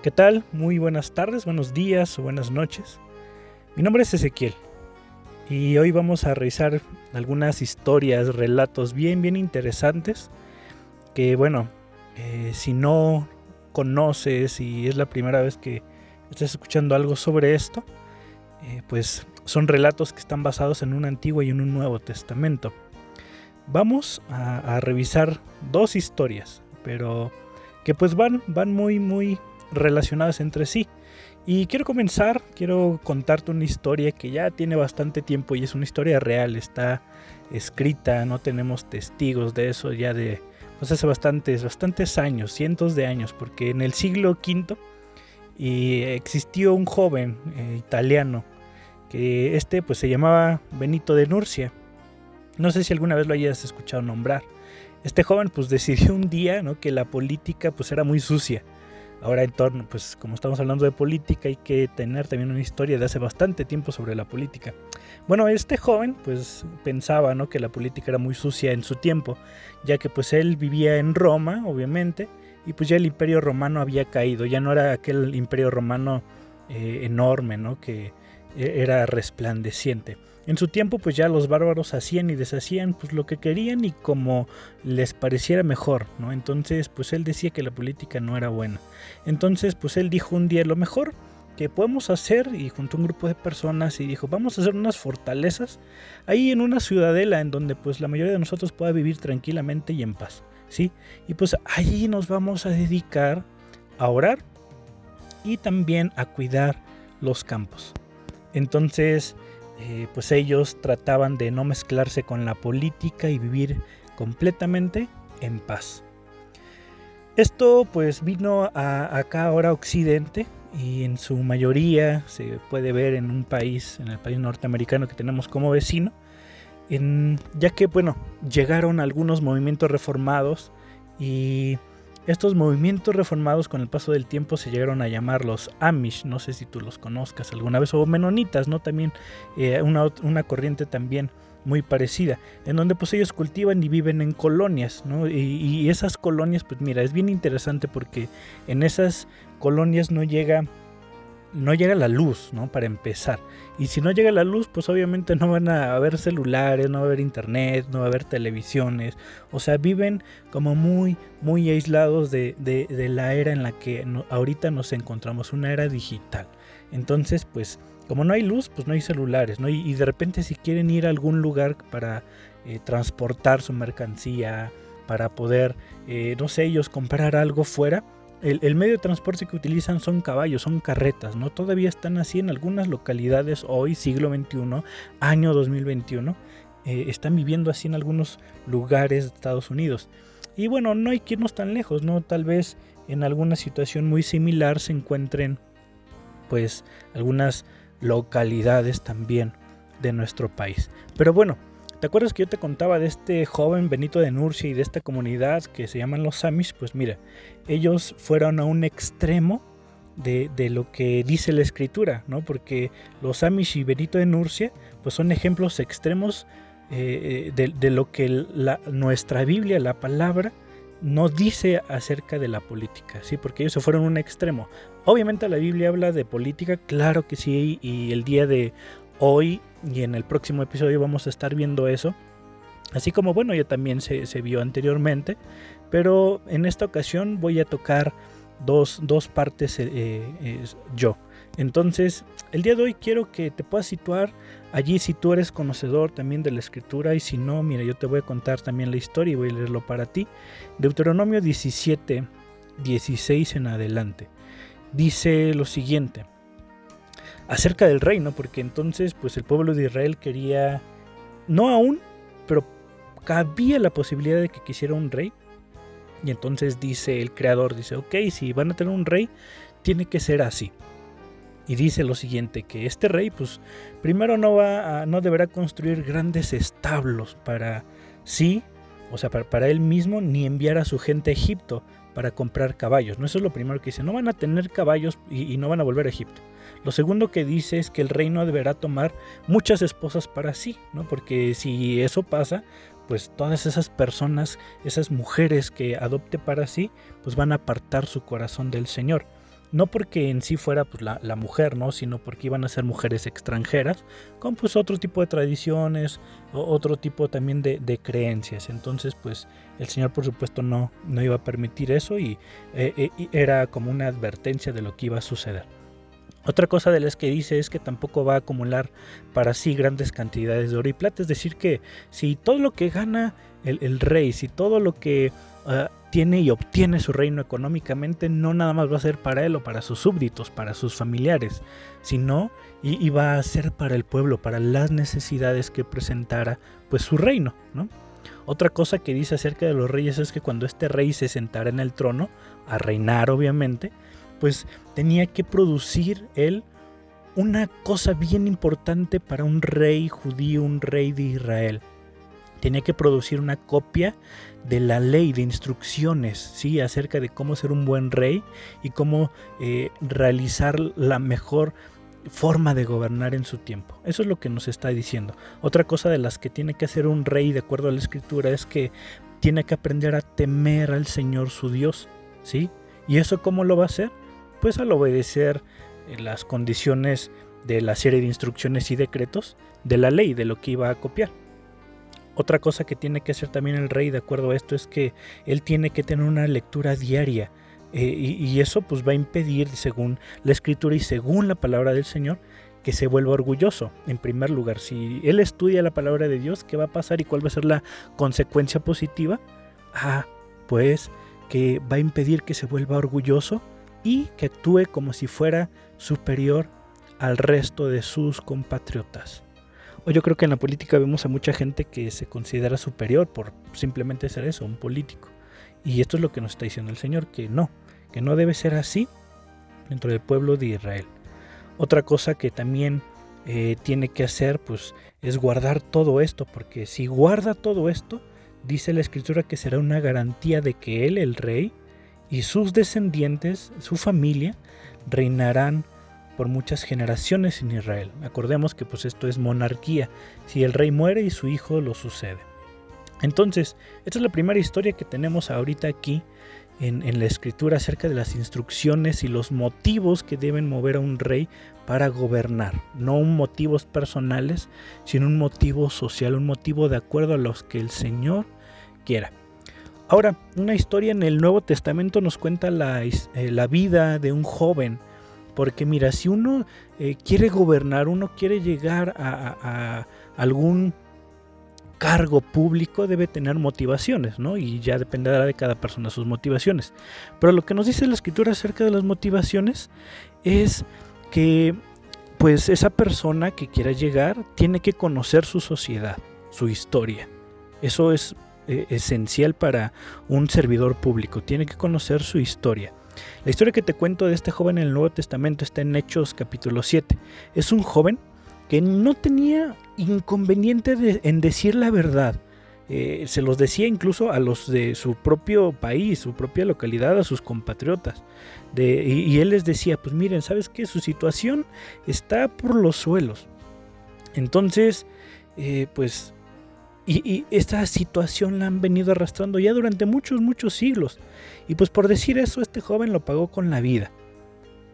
¿Qué tal? Muy buenas tardes, buenos días o buenas noches. Mi nombre es Ezequiel y hoy vamos a revisar algunas historias, relatos bien interesantes que si no conoces y es la primera vez que estás escuchando algo sobre esto, pues son relatos que están basados en un Antiguo y en un Nuevo Testamento. Vamos a revisar dos historias, pero que pues van muy relacionadas entre sí. Y quiero contarte una historia que ya tiene bastante tiempo y es una historia real, está escrita, no tenemos testigos de eso ya de pues hace bastantes años, cientos de años, porque en el siglo V existió un joven italiano que pues se llamaba Benito de Nursia. No sé si alguna vez lo hayas escuchado nombrar. Este joven pues decidió un día, ¿no?, que la política pues era muy sucia. Ahora pues como estamos hablando de política, hay que tener también una historia de hace bastante tiempo sobre la política. Bueno, este joven pues pensaba, ¿no?, que la política era muy sucia en su tiempo, ya que pues él vivía en Roma, obviamente, y pues ya el Imperio Romano había caído, ya no era aquel Imperio Romano enorme, ¿no?, que era resplandeciente. En su tiempo pues ya los bárbaros hacían y deshacían pues lo que querían y como les pareciera mejor, ¿no? Entonces pues él decía que la política no era buena. Entonces pues él dijo un día: lo mejor que podemos hacer, y juntó un grupo de personas y dijo: vamos a hacer unas fortalezas ahí en una ciudadela en donde pues la mayoría de nosotros pueda vivir tranquilamente y en paz, ¿sí? Y pues allí nos vamos a dedicar a orar y también a cuidar los campos. Entonces pues ellos trataban de no mezclarse con la política y vivir completamente en paz. Esto pues vino acá ahora a Occidente, y en su mayoría se puede ver en el país norteamericano que tenemos como vecino, ya que llegaron algunos movimientos reformados, y estos movimientos reformados con el paso del tiempo se llegaron a llamar los Amish. No sé si tú los conozcas alguna vez, o menonitas, ¿no? También una corriente también muy parecida, en donde pues ellos cultivan y viven en colonias, ¿no? Y esas colonias, pues mira, es bien interesante porque en esas colonias no llega la luz, ¿no?, para empezar. Y si no llega la luz, pues obviamente no van a haber celulares, no va a haber internet, no va a haber televisiones. O sea, viven como muy aislados de la era en la que ahorita nos encontramos, una era digital. Entonces, pues como no hay luz, pues no hay celulares, ¿no? Y de repente si quieren ir a algún lugar para transportar su mercancía, para poder, no sé, ellos comprar algo fuera, el medio de transporte que utilizan son caballos, son carretas, ¿no? Todavía están así en algunas localidades hoy, siglo XXI, año 2021. Están viviendo así en algunos lugares de Estados Unidos. Y bueno, no hay que irnos tan lejos, ¿no? Tal vez en alguna situación muy similar se encuentren pues algunas localidades también de nuestro país. Pero bueno, ¿te acuerdas que yo te contaba de este joven Benito de Nursia y de esta comunidad que se llaman los Amish? Pues mira, ellos fueron a un extremo de lo que dice la escritura, ¿no? Porque los Amish y Benito de Nursia pues son ejemplos extremos de lo que nuestra Biblia, la palabra, nos dice acerca de la política, ¿sí? Porque ellos se fueron a un extremo. Obviamente la Biblia habla de política, claro que sí, y el día de hoy y en el próximo episodio vamos a estar viendo eso, así como ya también se vio anteriormente, pero en esta ocasión voy a tocar dos partes yo. Entonces el día de hoy quiero que te puedas situar allí si tú eres conocedor también de la escritura, y si no, mira, yo te voy a contar también la historia y voy a leerlo para ti. Deuteronomio 17:16 en adelante dice lo siguiente acerca del rey, ¿no? Porque entonces pues el pueblo de Israel quería, no aún, pero cabía la posibilidad de que quisiera un rey. Y entonces dice el creador, dice: ok, si van a tener un rey, tiene que ser así. Y dice lo siguiente, que este rey pues primero no deberá construir grandes establos para sí, o sea, para él mismo, ni enviar a su gente a Egipto para comprar caballos, ¿no? Eso es lo primero que dice: no van a tener caballos y no van a volver a Egipto. Lo segundo que dice es que el rey no deberá tomar muchas esposas para sí, ¿no? Porque si eso pasa, pues todas esas personas, esas mujeres que adopte para sí, pues van a apartar su corazón del Señor. no porque en sí fuera pues, la mujer, ¿no? Sino porque iban a ser mujeres extranjeras, con pues otro tipo de tradiciones, otro tipo también de creencias. Entonces pues el Señor por supuesto no iba a permitir eso y era como una advertencia de lo que iba a suceder. Otra cosa de las que dice es que tampoco va a acumular para sí grandes cantidades de oro y plata, es decir que si todo lo que gana el rey, si todo lo que tiene y obtiene su reino económicamente, no nada más va a ser para él o para sus súbditos, para sus familiares, sino y va a ser para el pueblo, para las necesidades que presentara pues su reino, ¿no? Otra cosa que dice acerca de los reyes es que cuando este rey se sentara en el trono, a reinar obviamente, pues tenía que producir él una cosa bien importante para un rey judío, un rey de Israel. Tenía que producir una copia de la ley, de instrucciones, ¿sí? Acerca de cómo ser un buen rey y cómo realizar la mejor forma de gobernar en su tiempo. Eso es lo que nos está diciendo. Otra cosa de las que tiene que hacer un rey de acuerdo a la escritura es que tiene que aprender a temer al Señor su Dios, ¿sí? ¿Y eso cómo lo va a hacer? Pues al obedecer las condiciones de la serie de instrucciones y decretos de la ley, de lo que iba a copiar. Otra cosa que tiene que hacer también el rey de acuerdo a esto es que él tiene que tener una lectura diaria y eso pues va a impedir, según la escritura y según la palabra del Señor, que se vuelva orgulloso. En primer lugar, si él estudia la palabra de Dios, ¿qué va a pasar y cuál va a ser la consecuencia positiva? Pues que va a impedir que se vuelva orgulloso y que actúe como si fuera superior al resto de sus compatriotas. O yo creo que en la política vemos a mucha gente que se considera superior por simplemente ser eso, un político. Y esto es lo que nos está diciendo el Señor, que no debe ser así dentro del pueblo de Israel. Otra cosa que también tiene que hacer pues es guardar todo esto, porque si guarda todo esto, dice la escritura que será una garantía de que él, el rey, y sus descendientes, su familia, reinarán por muchas generaciones en Israel. Acordemos que pues esto es monarquía, si el rey muere y su hijo lo sucede. Entonces, esta es la primera historia que tenemos ahorita aquí en la escritura acerca de las instrucciones y los motivos que deben mover a un rey para gobernar. No un motivos personales, sino un motivo social, un motivo de acuerdo a los que el Señor quiera. Ahora, una historia en el Nuevo Testamento nos cuenta la vida de un joven, porque mira, si uno quiere gobernar, uno quiere llegar a algún cargo público, debe tener motivaciones, ¿no? Y ya dependerá de cada persona sus motivaciones. Pero lo que nos dice la escritura acerca de las motivaciones es que pues esa persona que quiera llegar tiene que conocer su sociedad, su historia. Eso es esencial para un servidor público, tiene que conocer su historia. La historia que te cuento de este joven en el Nuevo Testamento está en Hechos capítulo 7. Es un joven que no tenía inconveniente en decir la verdad. Se los decía incluso a los de su propio país, su propia localidad, a sus compatriotas. Y él les decía, pues miren, ¿sabes qué? Su situación está por los suelos. Entonces, pues... Y esta situación la han venido arrastrando ya durante muchos siglos. Y pues por decir eso, este joven lo pagó con la vida.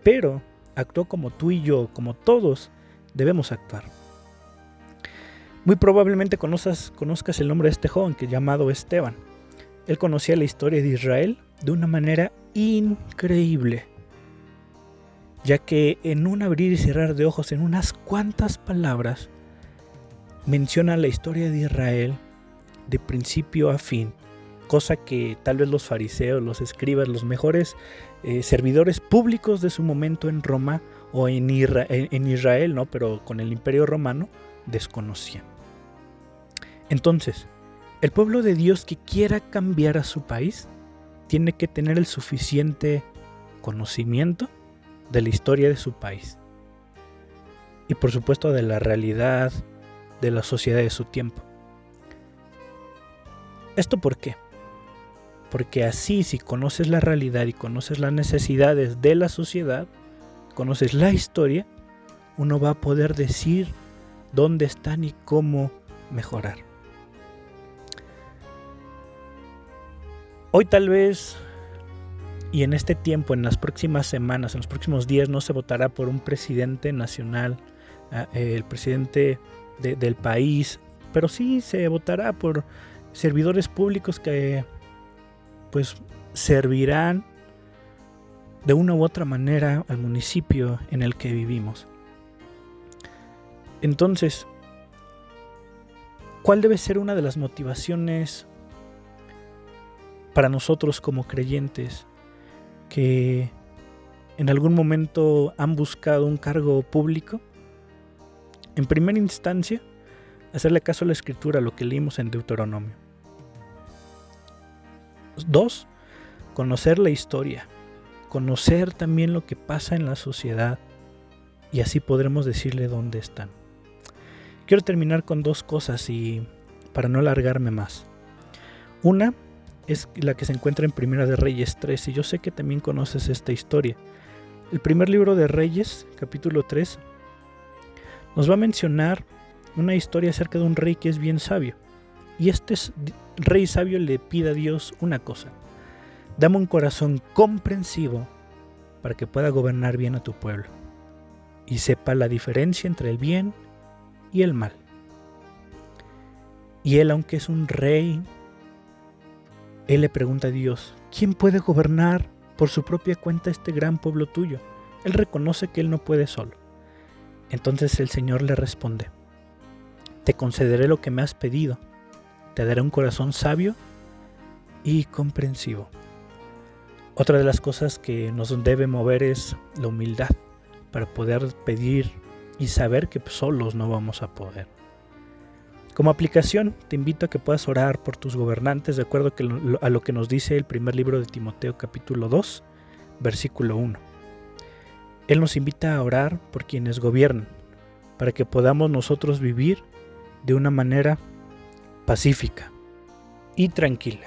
Pero actuó como tú y yo, como todos debemos actuar. Muy probablemente conozcas el nombre de este joven que es llamado Esteban. Él conocía la historia de Israel de una manera increíble, ya que en un abrir y cerrar de ojos, en unas cuantas palabras, menciona la historia de Israel de principio a fin, cosa que tal vez los fariseos, los escribas, los mejores servidores públicos de su momento en Roma o en Israel, ¿no? Pero con el Imperio Romano, desconocían. Entonces, el pueblo de Dios que quiera cambiar a su país tiene que tener el suficiente conocimiento de la historia de su país y por supuesto de la realidad de la sociedad de su tiempo. ¿Esto por qué? Porque así, si conoces la realidad y conoces las necesidades de la sociedad, conoces la historia, uno va a poder decir dónde están y cómo mejorar. Hoy tal vez y en este tiempo, en las próximas semanas, en los próximos días, no se votará por un presidente nacional, el presidente del país, pero sí se votará por servidores públicos que pues servirán de una u otra manera al municipio en el que vivimos. Entonces, ¿cuál debe ser una de las motivaciones para nosotros como creyentes que en algún momento han buscado un cargo público? En primera instancia, hacerle caso a la Escritura, lo que leímos en Deuteronomio. 2, conocer la historia, conocer también lo que pasa en la sociedad, y así podremos decirle dónde están. Quiero terminar con 2 cosas y para no alargarme más. Una es la que se encuentra en Primera de Reyes 3, y yo sé que también conoces esta historia. El primer libro de Reyes, capítulo 3, nos va a mencionar una historia acerca de un rey que es bien sabio. Y este rey sabio le pide a Dios una cosa: dame un corazón comprensivo para que pueda gobernar bien a tu pueblo y sepa la diferencia entre el bien y el mal. Y él, aunque es un rey, él le pregunta a Dios: ¿quién puede gobernar por su propia cuenta este gran pueblo tuyo? Él reconoce que él no puede solo. Entonces el Señor le responde: te concederé lo que me has pedido, te daré un corazón sabio y comprensivo. Otra de las cosas que nos debe mover es la humildad, para poder pedir y saber que solos no vamos a poder. Como aplicación, te invito a que puedas orar por tus gobernantes de acuerdo a lo que nos dice el primer libro de Timoteo capítulo 2, versículo 1. Él nos invita a orar por quienes gobiernan, para que podamos nosotros vivir de una manera pacífica y tranquila.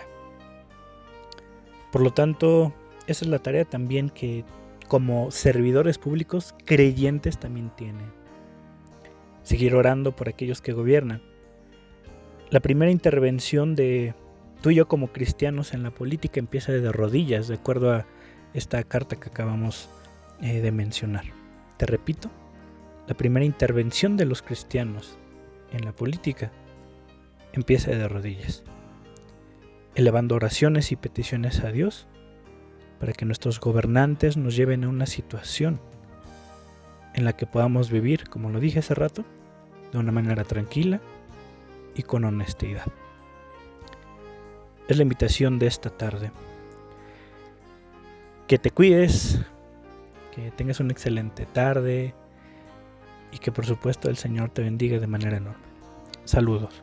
Por lo tanto, esa es la tarea también que como servidores públicos creyentes también tienen. Seguir orando por aquellos que gobiernan. La primera intervención de tú y yo como cristianos en la política empieza de rodillas, de acuerdo a esta carta que acabamos de mencionar. Te repito, la primera intervención de los cristianos en la política empieza de rodillas, elevando oraciones y peticiones a Dios para que nuestros gobernantes nos lleven a una situación en la que podamos vivir, como lo dije hace rato, de una manera tranquila y con honestidad. Es la invitación de esta tarde. Que te cuides, que tengas una excelente tarde y que por supuesto el Señor te bendiga de manera enorme. Saludos.